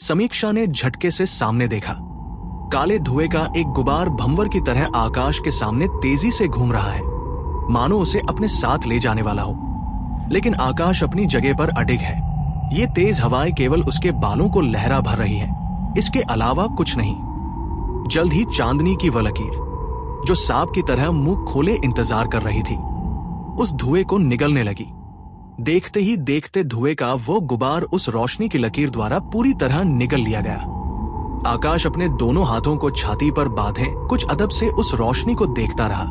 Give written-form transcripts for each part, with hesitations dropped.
समीक्षा ने झटके से सामने देखा। काले धुएं का एक गुबार भंवर की तरह आकाश के सामने तेजी से घूम रहा है, मानो उसे अपने साथ ले जाने वाला हो। लेकिन आकाश अपनी जगह पर अडिग है। ये तेज हवाएं केवल उसके बालों को लहरा भर रही है, इसके अलावा कुछ नहीं। जल्द ही चांदनी की वह लकीर, जो सांप की तरह मुंह खोले इंतजार कर रही थी, उस धुएं को निगलने लगी। देखते ही देखते धुएं का वो गुबार उस रोशनी की लकीर द्वारा पूरी तरह निगल लिया गया। आकाश अपने दोनों हाथों को छाती पर बांधे कुछ अदब से उस रोशनी को देखता रहा,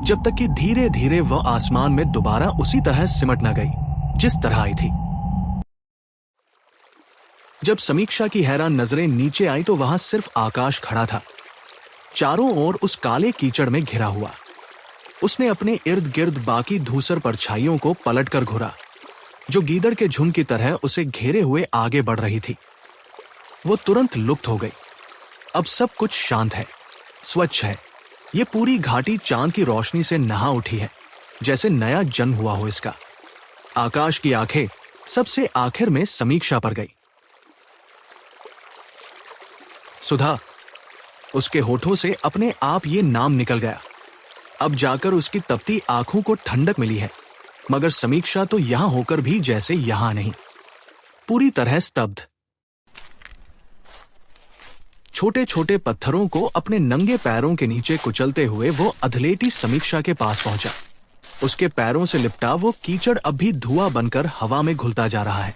जब तक कि धीरे धीरे वह आसमान में दोबारा उसी तरह सिमट न गई जिस तरह आई थी। जब समीक्षा की हैरान नजरें नीचे आई तो वहां सिर्फ आकाश खड़ा था, चारों ओर उस काले कीचड़ में घिरा हुआ। उसने अपने इर्द गिर्द बाकी धूसर परछाइयों को पलटकर घूरा, जो गीदड़ के झुंड की तरह उसे घेरे हुए आगे बढ़ रही थी। वो तुरंत लुप्त हो गई। अब सब कुछ शांत है, स्वच्छ है। ये पूरी घाटी चांद की रोशनी से नहा उठी है, जैसे नया जन्म हुआ हो इसका। आकाश की आंखें सबसे आखिर में समीक्षा पर गई। सुधा, उसके होठों से अपने आप ये नाम निकल गया। अब जाकर उसकी तपती आंखों को ठंडक मिली है, मगर समीक्षा तो यहां होकर भी जैसे यहां नहीं, पूरी तरह स्तब्ध। छोटे छोटे पत्थरों को अपने नंगे पैरों के नीचे कुचलते हुए वो अधलेटी समीक्षा के पास पहुंचा। उसके पैरों से लिपटा वो कीचड़ अब भी धुआं बनकर हवा में घुलता जा रहा है,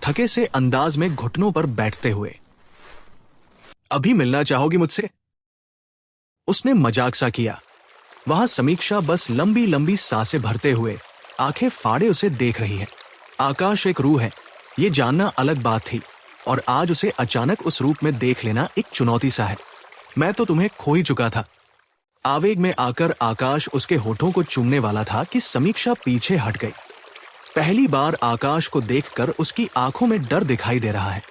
थके से अंदाज में घुटनों पर बैठते हुए। अभी मिलना चाहोगी मुझसे? उसने मजाक सा किया। वहां समीक्षा बस लंबी लंबी सांसें भरते हुए आंखें फाड़े उसे देख रही है। आकाश एक रूह है, ये जानना अलग बात थी, और आज उसे अचानक उस रूप में देख लेना एक चुनौती सा है। मैं तो तुम्हें खो ही चुका था। आवेग में आकर आकाश उसके होठों को चूमने वाला था कि समीक्षा पीछे हट गई। पहली बार आकाश को देखकर उसकी आंखों में डर दिखाई दे रहा है।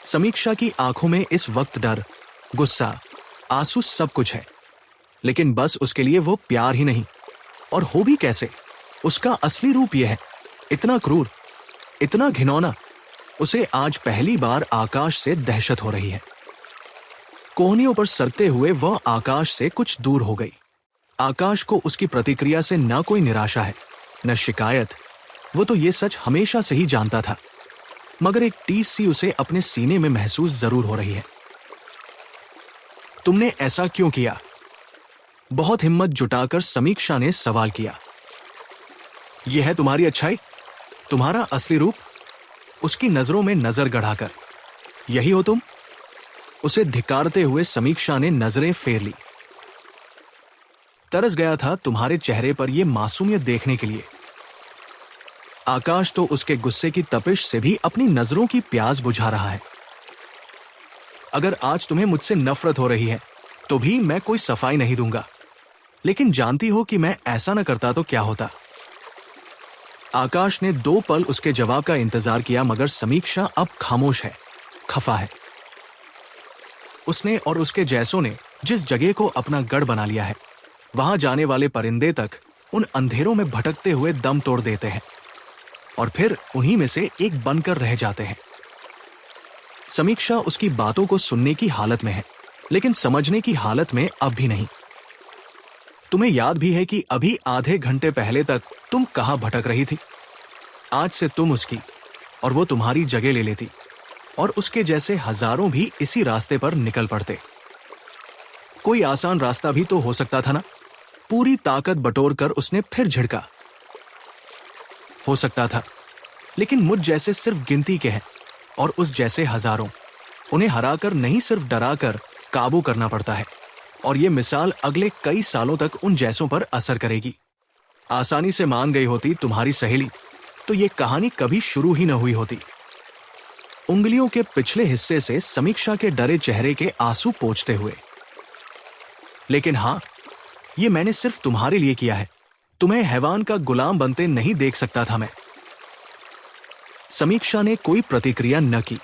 समीक्षा की आंखों में इस वक्त डर, गुस्सा, आंसू सब कुछ है, लेकिन बस उसके लिए वो प्यार ही नहीं। और हो भी कैसे? उसका असली रूप यह है, इतना क्रूर, इतना घिनौना। उसे आज पहली बार आकाश से दहशत हो रही है। कोहनियों पर सरकते हुए वह आकाश से कुछ दूर हो गई। आकाश को उसकी प्रतिक्रिया से न कोई निराशा है, न शिकायत। वो तो ये सच हमेशा से ही जानता था, मगर एक टीस सी उसे अपने सीने में महसूस जरूर हो रही है। तुमने ऐसा क्यों किया? बहुत हिम्मत जुटाकर समीक्षा ने सवाल किया। यह है तुम्हारी अच्छाई, तुम्हारा असली रूप? उसकी नजरों में नजर गड़ाकर, यही हो तुम? उसे धिक्कारते हुए समीक्षा ने नजरें फेर ली। तरस गया था तुम्हारे चेहरे पर यह मासूमियत देखने के लिए। आकाश तो उसके गुस्से की तपिश से भी अपनी नजरों की प्यास बुझा रहा है। अगर आज तुम्हें मुझसे नफरत हो रही है तो भी मैं कोई सफाई नहीं दूंगा, लेकिन जानती हो कि मैं ऐसा न करता तो क्या होता? आकाश ने 2 पल उसके जवाब का इंतजार किया, मगर समीक्षा अब खामोश है, खफा है। उसने और उसके जैसों ने जिस जगह को अपना गढ़ बना लिया है, वहां जाने वाले परिंदे तक उन अंधेरों में भटकते हुए दम तोड़ देते हैं और फिर उन्हीं में से एक बनकर रह जाते हैं। समीक्षा उसकी बातों को सुनने की हालत में है, लेकिन समझने की हालत में अब भी नहीं। तुम्हें याद भी है कि अभी आधे घंटे पहले तक तुम कहां भटक रही थी? आज से तुम उसकी और वो तुम्हारी जगह ले लेती, और उसके जैसे हजारों भी इसी रास्ते पर निकल पड़ते। कोई आसान रास्ता भी तो हो सकता था ना? पूरी ताकत बटोरकर उसने फिर झिड़का। हो सकता था, लेकिन मुझ जैसे सिर्फ गिनती के हैं, और उस जैसे हजारों। उन्हें हराकर नहीं, सिर्फ डराकर काबू करना पड़ता है, और ये मिसाल अगले कई सालों तक उन जैसों पर असर करेगी। आसानी से मान गई होती तुम्हारी सहेली तो ये कहानी कभी शुरू ही न हुई होती। उंगलियों के पिछले हिस्से से समीक्षा के डरे चेहरे के आंसू पोंछते हुए, लेकिन हां, ये मैंने सिर्फ तुम्हारे लिए किया है। तुम्हें हैवान का गुलाम बनते नहीं देख सकता था मैं। समीक्षा ने कोई प्रतिक्रिया न की।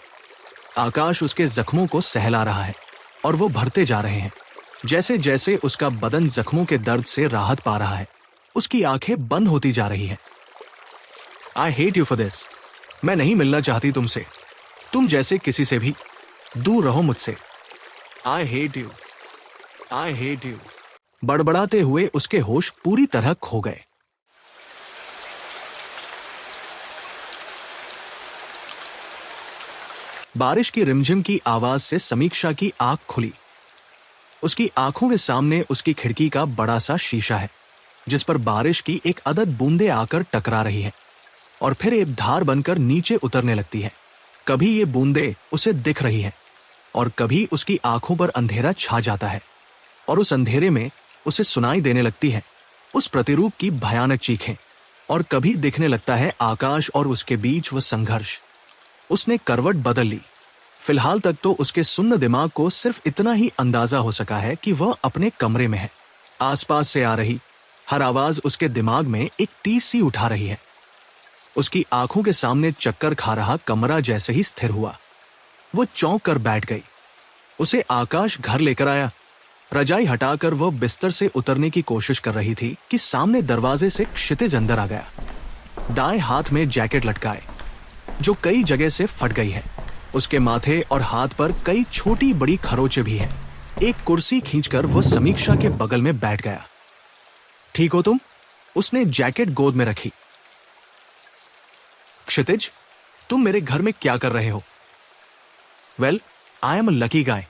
आकाश उसके जख्मों को सहला रहा है, और वो भरते जा रहे हैं। जैसे जैसे उसका बदन जख्मों के दर्द से राहत पा रहा है, उसकी आंखें बंद होती जा रही हैं। I hate you for this. मैं नहीं मिलना चाहती तुमसे, तुम जैसे किसी से भी। दूर रहो मुझसे। I hate you, I hate you. बड़बड़ाते हुए उसके होश पूरी तरह खो गए। बारिश की रिमझिम की आवाज से समीक्षा की आंख खुली। उसकी आंखों के सामने उसकी खिड़की का बड़ा सा शीशा है, जिस पर बारिश की एक अदद बूंदें आकर टकरा रही है और फिर एक धार बनकर नीचे उतरने लगती है। कभी ये बूंदें उसे दिख रही है और कभी उसकी आंखों पर अंधेरा छा जाता है और उस अंधेरे में उसे सुनाई देने लगती है उस प्रतिरूप की भयानक चीखें, और कभी दिखने लगता है आकाश और उसके बीच वह संघर्ष। उसने करवट बदल ली। फिलहाल तक तो उसके सुन्न दिमाग को सिर्फ इतना ही अंदाजा हो सका है कि वह अपने कमरे में है। आसपास से आ रही हर आवाज उसके दिमाग में एक टीस सी उठा रही है। उसकी आंखों के सामने चक्कर खा रहा कमरा जैसे ही स्थिर हुआ, वो चौंक कर बैठ गई। उसे आकाश घर लेकर आया। रजाई हटाकर वह बिस्तर से उतरने की कोशिश कर रही थी कि सामने दरवाजे से क्षितिज अंदर आ गया, दाएं हाथ में जैकेट लटकाए, जो कई जगह से फट गई है। उसके माथे और हाथ पर कई छोटी बड़ी खरोंचे भी हैं। एक कुर्सी खींचकर वह समीक्षा के बगल में बैठ गया। ठीक हो तुम? उसने जैकेट गोद में रखी। क्षितिज, तुम मेरे घर में क्या कर रहे हो? Well, I am a lucky guy.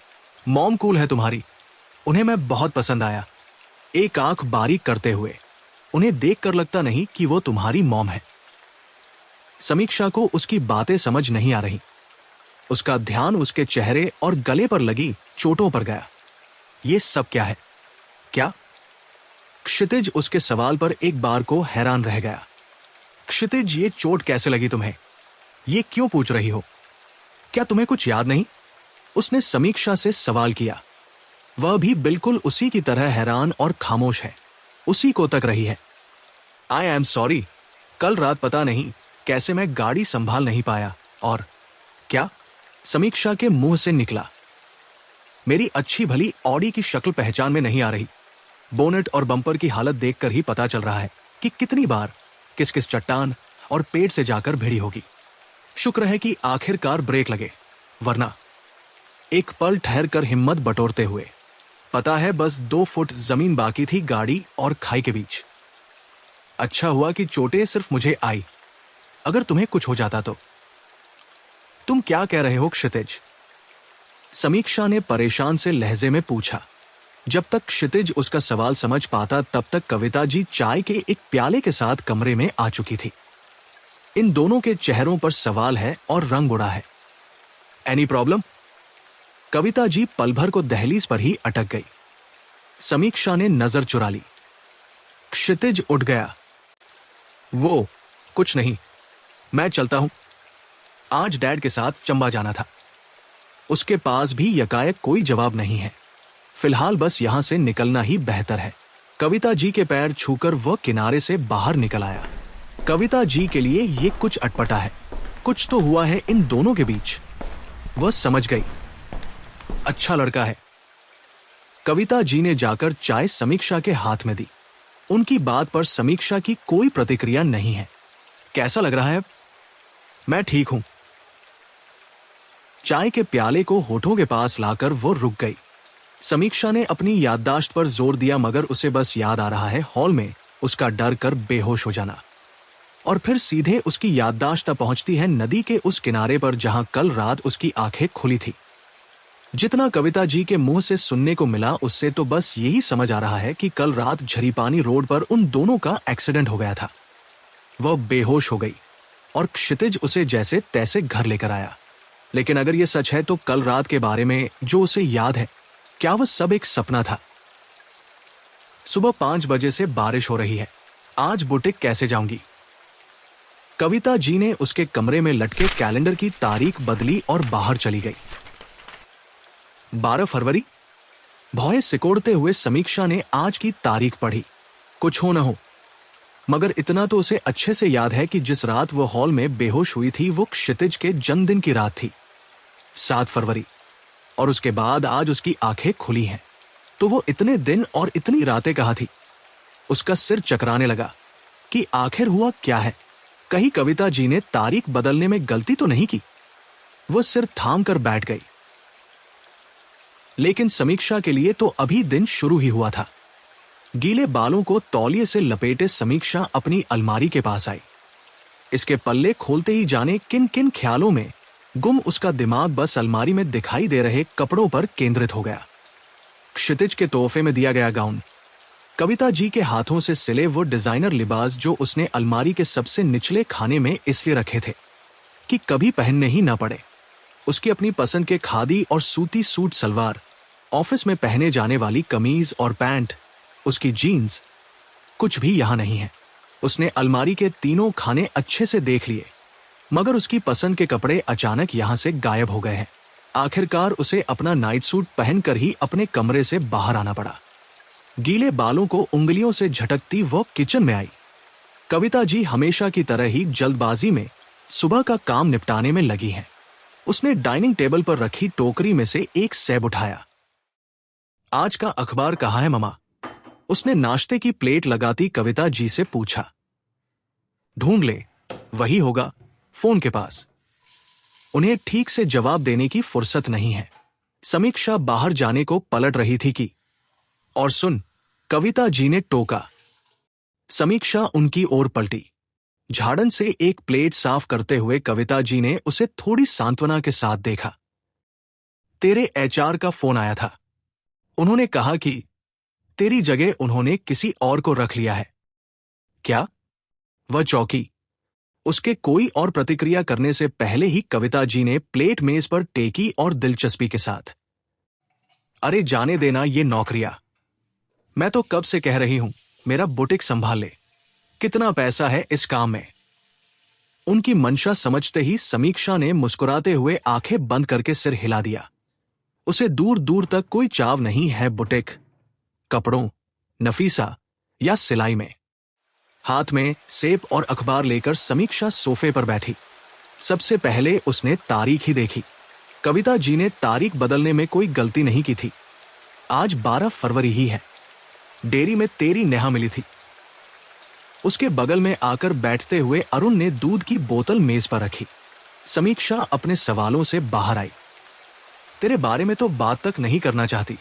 Mom cool है तुम्हारी, उन्हें मैं बहुत पसंद आया। एक आंख बारीक करते हुए, उन्हें देखकर लगता नहीं कि वो तुम्हारी मॉम है। समीक्षा को उसकी बातें समझ नहीं आ रही। उसका ध्यान उसके चेहरे और गले पर लगी चोटों पर गया। ये सब क्या है? क्या? क्षितिज उसके सवाल पर एक बार को हैरान रह गया। क्षितिज, ये चोट कैसे लगी तुम्हें? ये क्यों पूछ रही हो? क्या तुम्हें कुछ याद नहीं? उसने समीक्षा से सवाल किया। वह भी बिल्कुल उसी की तरह हैरान और खामोश है, उसी को तक रही है। आई एम सॉरी, कल रात पता नहीं कैसे मैं गाड़ी संभाल नहीं पाया और क्या? समीक्षा के मुंह से निकला। मेरी अच्छी भली ऑडी की शक्ल पहचान में नहीं आ रही। बोनेट और बम्पर की हालत देखकर ही पता चल रहा है कि कितनी बार किस किस चट्टान और पेड़ से जाकर भिड़ी होगी। शुक्र है कि आखिरकार ब्रेक लगे, वरना। एक पल ठहर कर हिम्मत बटोरते हुए, पता है बस 2 फुट जमीन बाकी थी गाड़ी और खाई के बीच। अच्छा हुआ कि चोटें सिर्फ मुझे आई, अगर तुम्हें कुछ हो जाता तो। तुम क्या कह रहे हो क्षितिज? समीक्षा ने परेशान से लहजे में पूछा। जब तक क्षितिज उसका सवाल समझ पाता तब तक कविता जी चाय के एक प्याले के साथ कमरे में आ चुकी थी। इन दोनों के चेहरों पर सवाल है और रंग उड़ा है। Any problem? कविता जी पल भर को दहलीज पर ही अटक गई। समीक्षा ने नजर चुरा ली। क्षितिज उठ गया। वो कुछ नहीं, मैं चलता हूं। आज डैड के साथ चंबा जाना था। उसके पास भी यकायक कोई जवाब नहीं है। फिलहाल बस यहां से निकलना ही बेहतर है। कविता जी के पैर छूकर वह किनारे से बाहर निकल आया। कविता जी के लिए ये कुछ अटपटा है, कुछ तो हुआ है इन दोनों के बीच। वह समझ गई। अच्छा लड़का है। कविता जी ने जाकर चाय समीक्षा के हाथ में दी। उनकी बात पर समीक्षा की कोई प्रतिक्रिया नहीं है। कैसा लग रहा है? मैं ठीक हूं। चाय के प्याले को होठों के पास लाकर वो रुक गई। समीक्षा ने अपनी याददाश्त पर जोर दिया, मगर उसे बस याद आ रहा है हॉल में उसका डर कर बेहोश हो जाना। और फिर सीधे उसकी याददाश्त पहुंचती है नदी के उस किनारे पर जहां कल रात उसकी आंखें खुली थी। जितना कविता जी के मुंह से सुनने को मिला, उससे तो बस यही समझ आ रहा है कि कल रात झरीपानी रोड पर उन दोनों का एक्सीडेंट हो गया था। वह बेहोश हो गई और क्षितिज उसे जैसे तैसे घर लेकर आया। लेकिन अगर यह सच है तो कल रात के बारे में जो उसे याद है, क्या वह सब एक सपना था? सुबह 5 बजे से बारिश हो रही है। आज बुटीक कैसे जाऊंगी? कविता जी ने उसके कमरे में लटके कैलेंडर की तारीख बदली और बाहर चली गई। 12 फरवरी। भौहें सिकोड़ते हुए समीक्षा ने आज की तारीख पढ़ी। कुछ हो न हो, मगर इतना तो उसे अच्छे से याद है कि जिस रात वो हॉल में बेहोश हुई थी वो क्षितिज के जन्मदिन की रात थी, 7 फरवरी। और उसके बाद आज उसकी आंखें खुली हैं। तो वो इतने दिन और इतनी रातें कहाँ थी? उसका सिर चकराने लगा कि आखिर हुआ क्या है। कहीं कविता जी ने तारीख बदलने में गलती तो नहीं की? वो सिर थाम कर बैठ गई। लेकिन समीक्षा के लिए तो अभी दिन शुरू ही हुआ था। गीले बालों को तौलिए से लपेटे समीक्षा अपनी अलमारी के पास आई। इसके पल्ले खोलते ही जाने किन किन ख्यालों में गुम उसका दिमाग बस अलमारी में दिखाई दे रहे कपड़ों पर केंद्रित हो गया। क्षितिज के तोहफे में दिया गया गाउन, कविता जी के हाथों से सिले वो डिजाइनर लिबास जो उसने अलमारी के सबसे निचले खाने में इसलिए रखे थे कि कभी पहनने ही ना पड़े। उसकी अपनी पसंद के खादी और सूती सूट सलवार, ऑफिस में पहने जाने वाली कमीज और पैंट, उसकी जीन्स, कुछ भी यहां नहीं है। उसने अलमारी के तीनों खाने अच्छे से देख लिए, मगर उसकी पसंद के कपड़े अचानक यहां से गायब हो गए हैं। आखिरकार उसे अपना नाइट सूट पहनकर ही अपने कमरे से बाहर आना पड़ा। गीले बालों को उंगलियों से झटकती वो किचन में आई। कविता जी हमेशा की तरह ही जल्दबाजी में सुबह का काम निपटाने में लगी हैं। उसने डाइनिंग टेबल पर रखी टोकरी में से एक सेब उठाया। आज का अखबार कहाँ है ममा? उसने नाश्ते की प्लेट लगाती कविता जी से पूछा। ढूंढ ले, वही होगा फोन के पास। उन्हें ठीक से जवाब देने की फुर्सत नहीं है। समीक्षा बाहर जाने को पलट रही थी कि और सुन, कविता जी ने टोका। समीक्षा उनकी ओर पलटी। झाड़न से एक प्लेट साफ करते हुए कविता जी ने उसे थोड़ी सांत्वना के साथ देखा। तेरे एचआर का फोन आया था। उन्होंने कहा कि तेरी जगह उन्होंने किसी और को रख लिया है। क्या? वह चौंकी। उसके कोई और प्रतिक्रिया करने से पहले ही कविता जी ने प्लेट मेज पर टेकी और दिलचस्पी के साथ, अरे जाने देना ये नौकरियां। मैं तो कब से कह रही हूं मेरा बुटीक संभाल ले। कितना पैसा है इस काम में? उनकी मंशा समझते ही समीक्षा ने मुस्कुराते हुए आंखें बंद करके सिर हिला दिया। उसे दूर दूर तक कोई चाव नहीं है बुटीक, कपड़ों, नफीसा या सिलाई में। हाथ में सेब और अखबार लेकर समीक्षा सोफे पर बैठी। सबसे पहले उसने तारीख ही देखी। कविता जी ने तारीख बदलने में कोई गलती नहीं की थी। आज 12 फरवरी ही है। डेयरी में तेरी नेहा मिली थी। उसके बगल में आकर बैठते हुए अरुण ने दूध की बोतल मेज पर रखी। समीक्षा अपने सवालों से बाहर आई। तेरे बारे में तो बात तक नहीं करना चाहती।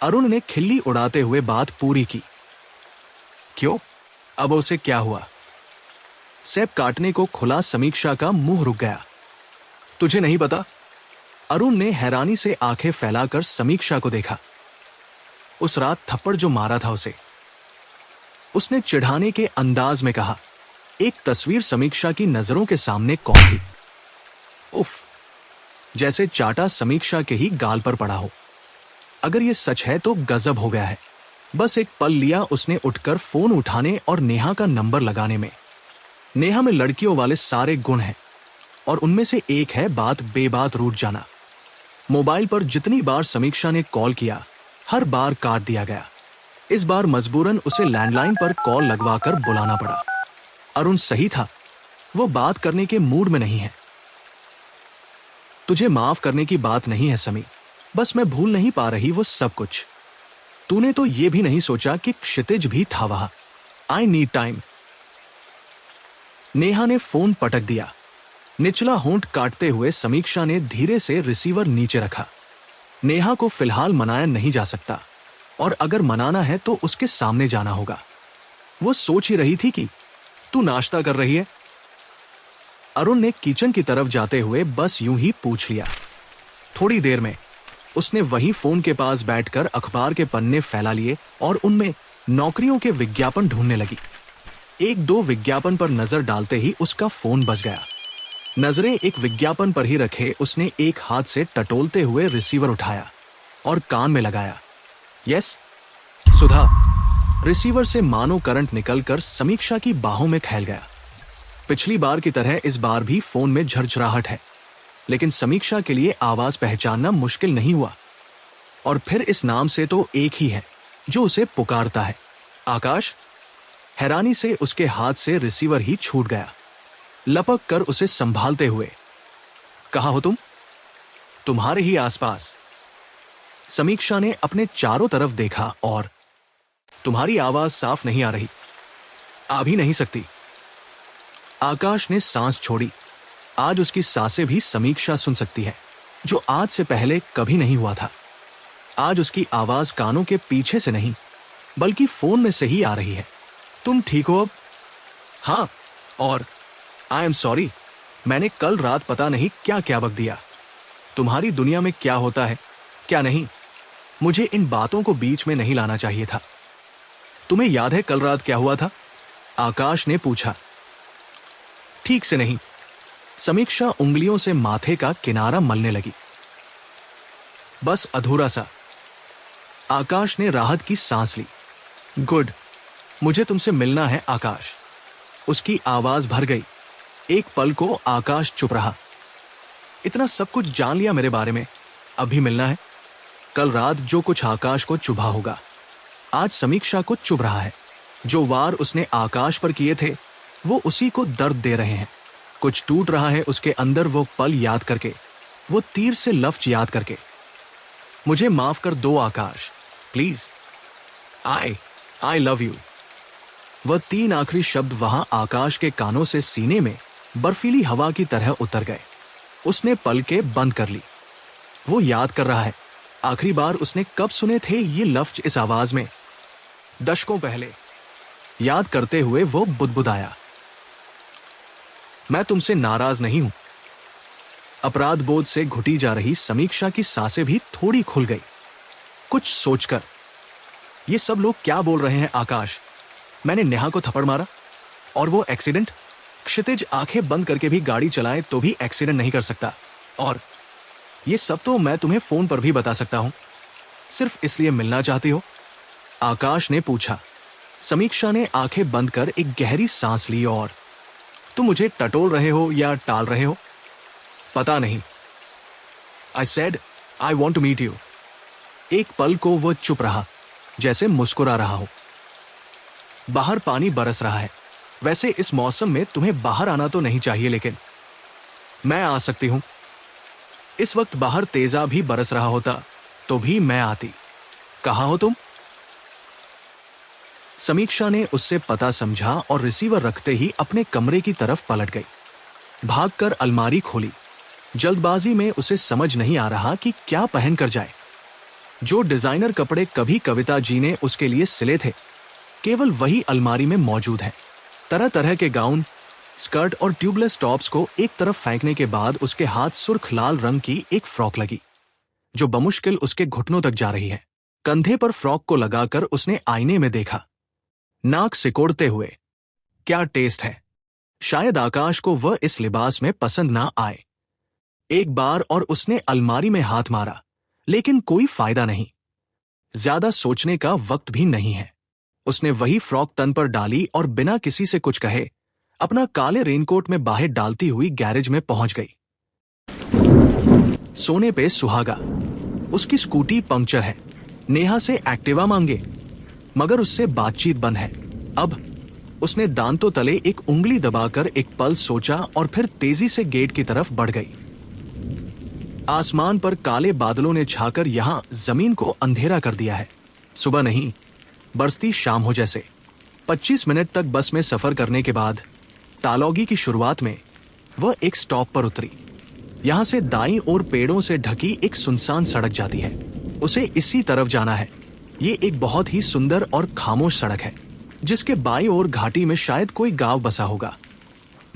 अरुण ने खिल्ली उड़ाते हुए बात पूरी की। क्यों? अब उसे क्या हुआ? सेब काटने को खुला समीक्षा का मुंह रुक गया। तुझे नहीं पता? अरुण ने हैरानी से आंखें फैलाकर समीक्षा को देखा। उस रात थप्पड़ जो मारा था उसे, उसने चिढ़ाने के अंदाज में कहा। एक तस्वीर समीक्षा की नजरों के सामने कौन थी? उफ, जैसे चाटा समीक्षा के ही गाल पर पड़ा हो। अगर यह सच है तो गजब हो गया है। बस एक पल लिया उसने उठकर फोन उठाने और नेहा का नंबर लगाने में। नेहा में लड़कियों वाले सारे गुण हैं और उनमें से एक है बात बेबात रूठ जाना। मोबाइल पर जितनी बार समीक्षा ने कॉल किया, हर बार काट दिया गया। इस बार मजबूरन उसे लैंडलाइन पर कॉल लगवाकर बुलाना पड़ा। अरुण सही था, वो बात करने के मूड में नहीं है। तुझे माफ करने की बात नहीं है समी, बस मैं भूल नहीं पा रही वो सब कुछ। तूने तो ये भी नहीं सोचा कि क्षितिज भी था वहां। I need time. नेहा ने फोन पटक दिया। निचला होंठ काटते हुए समीक्षा ने धीरे से रिसीवर नीचे रखा। नेहा को फिलहाल मनाया नहीं जा सकता, और अगर मनाना है तो उसके सामने जाना होगा। वो सोच ही रही थी कि तू नाश्ता कर रही है? अरुण ने किचन की तरफ जाते हुए बस यूं ही पूछ लिया। थोड़ी देर में उसने वहीं फोन के पास बैठकर अखबार के पन्ने फैला लिए और उनमें नौकरियों के विज्ञापन ढूंढने लगी। एक दो विज्ञापन पर नजर डालते ही उसका फोन बज गया। नजरें एक विज्ञापन पर ही रखे उसने एक हाथ से टटोलते हुए रिसीवर उठाया और कान में लगाया। यस, सुधा। रिसीवर से मानो करंट निकलकर समीक्षा की बाहों में फैल गया। पिछली बार की तरह इस बार भी फोन में झरझराहट है, लेकिन समीक्षा के लिए आवाज पहचानना मुश्किल नहीं हुआ। और फिर इस नाम से तो एक ही है जो उसे पुकारता है, आकाश। हैरानी से उसके हाथ से रिसीवर ही छूट गया। लपक कर उसे संभालते हुए, कहाँ हो तुम? तुम्हारे ही आसपास। समीक्षा ने अपने चारों तरफ देखा और तुम्हारी आवाज साफ नहीं आ रही। आ भी नहीं सकती। आकाश ने सांस छोड़ी। आज उसकी सांसें भी समीक्षा सुन सकती है, जो आज से पहले कभी नहीं हुआ था। आज उसकी आवाज कानों के पीछे से नहीं बल्कि फोन में से ही आ रही है। तुम ठीक हो अब? हाँ, और आई एम सॉरी, मैंने कल रात पता नहीं क्या क्या बक दिया। तुम्हारी दुनिया में क्या होता है क्या नहीं, मुझे इन बातों को बीच में नहीं लाना चाहिए था। तुम्हें याद है कल रात क्या हुआ था? आकाश ने पूछा। ठीक से नहीं। समीक्षा उंगलियों से माथे का किनारा मलने लगी। बस अधूरा सा। आकाश ने राहत की सांस ली। गुड, मुझे तुमसे मिलना है आकाश। उसकी आवाज भर गई। एक पल को आकाश चुप रहा। इतना सब कुछ जान लिया मेरे बारे में, अभी मिलना है? कल रात जो कुछ आकाश को चुभा होगा, आज समीक्षा को चुभ रहा है। जो वार उसने आकाश पर किए थे वो उसी को दर्द दे रहे हैं। कुछ टूट रहा है उसके अंदर, वो पल याद करके, वो तीर से लफ्ज याद करके। मुझे माफ कर दो आकाश, प्लीज। I love you. वह 3 आखिरी शब्द वहां आकाश के कानों से सीने में बर्फीली हवा की तरह उतर गए। उसने पलकें बंद कर ली। वो याद कर रहा है आखिरी बार उसने कब सुने थे ये लफ्ज इस आवाज में। दशकों पहले। याद करते हुए वो बुदबुदाया, मैं तुमसे नाराज नहीं हूं। अपराध बोध से घुटी जा रही समीक्षा की सांसें भी थोड़ी खुल गई, कुछ सोचकर। ये सब लोग क्या बोल रहे हैं आकाश? मैंने नेहा को थप्पड़ मारा और वो एक्सीडेंट? क्षितिज आंखें बंद करके भी गाड़ी चलाए तो भी एक्सीडेंट नहीं कर सकता। और ये सब तो मैं तुम्हें फोन पर भी बता सकता हूं। सिर्फ इसलिए मिलना चाहती हो? आकाश ने पूछा। समीक्षा ने आंखें बंद कर एक गहरी सांस ली। और तुम मुझे टटोल रहे हो या टाल रहे हो? पता नहीं। I said I want to meet you. एक पल को वो चुप रहा, जैसे मुस्कुरा रहा हो। बाहर पानी बरस रहा है। वैसे इस मौसम में तुम्हें बाहर आना तो नहीं चाहिए, लेकिन मैं आ सकती हूं। इस वक्त बाहर तेजाब भी बरस रहा होता तो भी मैं आती। कहाँ हो तुम? समीक्षा ने उससे पता समझा और रिसीवर रखते ही अपने कमरे की तरफ पलट गई। भागकर अलमारी खोली। जल्दबाजी में उसे समझ नहीं आ रहा कि क्या पहनकर जाए। जो डिजाइनर कपड़े कभी कविता जी ने उसके लिए सिले थे, केवल वही अलमारी में मौजूद है। तरह तरह के गाउन, स्कर्ट और ट्यूबलेस टॉप्स को एक तरफ फेंकने के बाद उसके हाथ सुर्ख लाल रंग की एक फ्रॉक लगी, जो बमुश्किल उसके घुटनों तक जा रही है। कंधे पर फ्रॉक को लगाकर उसने आईने में देखा, नाक सिकोड़ते हुए। क्या टेस्ट है! शायद आकाश को वह इस लिबास में पसंद ना आए। एक बार और उसने अलमारी में हाथ मारा, लेकिन कोई फायदा नहीं। ज्यादा सोचने का वक्त भी नहीं है। उसने वही फ्रॉक तन पर डाली और बिना किसी से कुछ कहे अपना काले रेनकोट में बाहर डालती हुई गैरेज में पहुंच गई। सोने पे सुहागा। उसकी स्कूटी पंक्चर है। नेहा से एक्टिवा मांगे, मगर उससे बातचीत बंद है। अब उसने दांतों तले एक उंगली दबाकर एक पल सोचा और फिर तेजी से गेट की तरफ बढ़ गई। आसमान पर काले बादलों ने छाकर यहां जमीन को अंधेरा कर दिया है। सुबह नहीं, बरसती शाम हो जैसे। 25 मिनट तक बस में सफर करने के बाद तालौगी की शुरुआत में वह एक स्टॉप पर उतरी। यहां से दाईं ओर पेड़ों से ढकी एक सुनसान सड़क जाती है। उसे इसी तरफ जाना है। ये एक बहुत ही सुंदर और खामोश सड़क है, जिसके बाईं ओर घाटी में शायद कोई गांव बसा होगा,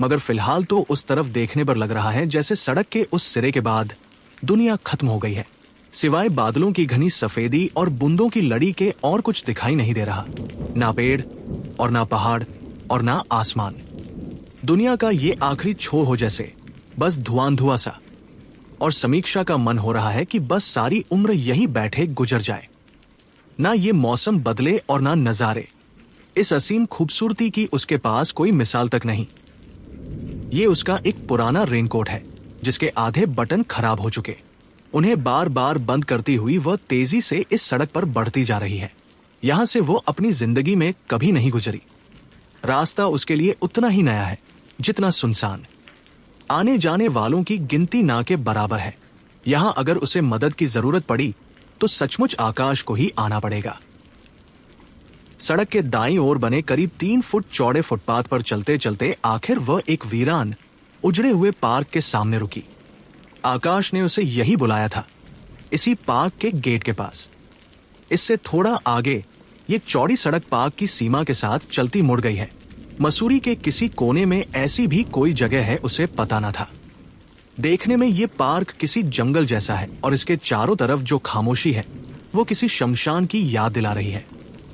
मगर फिलहाल तो उस तरफ देखने पर लग रहा है जैसे सड़क के उस सिरे के बाद दुनिया खत्म हो गई है। सिवाय बादलों की घनी सफेदी और बूंदों की लड़ी के और कुछ दिखाई नहीं दे रहा। ना पेड़ और ना पहाड़ और ना आसमान। दुनिया का ये आखिरी छोर हो जैसे, बस धुआं धुआं सा। और समीक्षा का मन हो रहा है कि बस सारी उम्र यहीं बैठे गुजर जाए। ना ये मौसम बदले और ना नजारे। इस असीम खूबसूरती की उसके पास कोई मिसाल तक नहीं। ये उसका एक पुराना रेनकोट है, जिसके आधे बटन खराब हो चुके। उन्हें बार बार बंद करती हुई वह तेजी से इस सड़क पर बढ़ती जा रही है। यहां से वो अपनी जिंदगी में कभी नहीं गुजरी। रास्ता उसके लिए उतना ही नया है जितना सुनसान। आने जाने वालों की गिनती ना के बराबर है। यहां अगर उसे मदद की जरूरत पड़ी तो सचमुच आकाश को ही आना पड़ेगा। सड़क के दाईं ओर बने करीब 3 फुट चौड़े फुटपाथ पर चलते चलते आखिर वह एक वीरान उजड़े हुए पार्क के सामने रुकी। आकाश ने उसे यही बुलाया था। इसी पार्क के गेट के पास। इससे थोड़ा आगे ये चौड़ी सड़क पार्क की सीमा के साथ चलती मुड़ गई है। मसूरी के किसी कोने में ऐसी भी कोई जगह है उसे पता न था। देखने में ये पार्क किसी जंगल जैसा है और इसके चारों तरफ जो खामोशी है वो किसी शमशान की याद दिला रही है।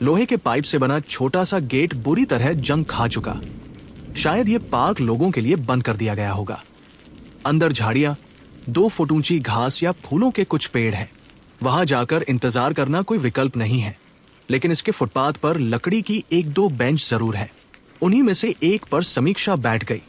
लोहे के पाइप से बना छोटा सा गेट बुरी तरह जंग खा चुका। शायद ये पार्क लोगों के लिए बंद कर दिया गया होगा। अंदर झाड़ियां, 2 फुट ऊंची घास या फूलों के कुछ पेड़ हैं। वहां जाकर इंतजार करना कोई विकल्प नहीं है, लेकिन इसके फुटपाथ पर लकड़ी की 1-2 बेंच जरूर है। उन्हीं में से एक पर समीक्षा बैठ गई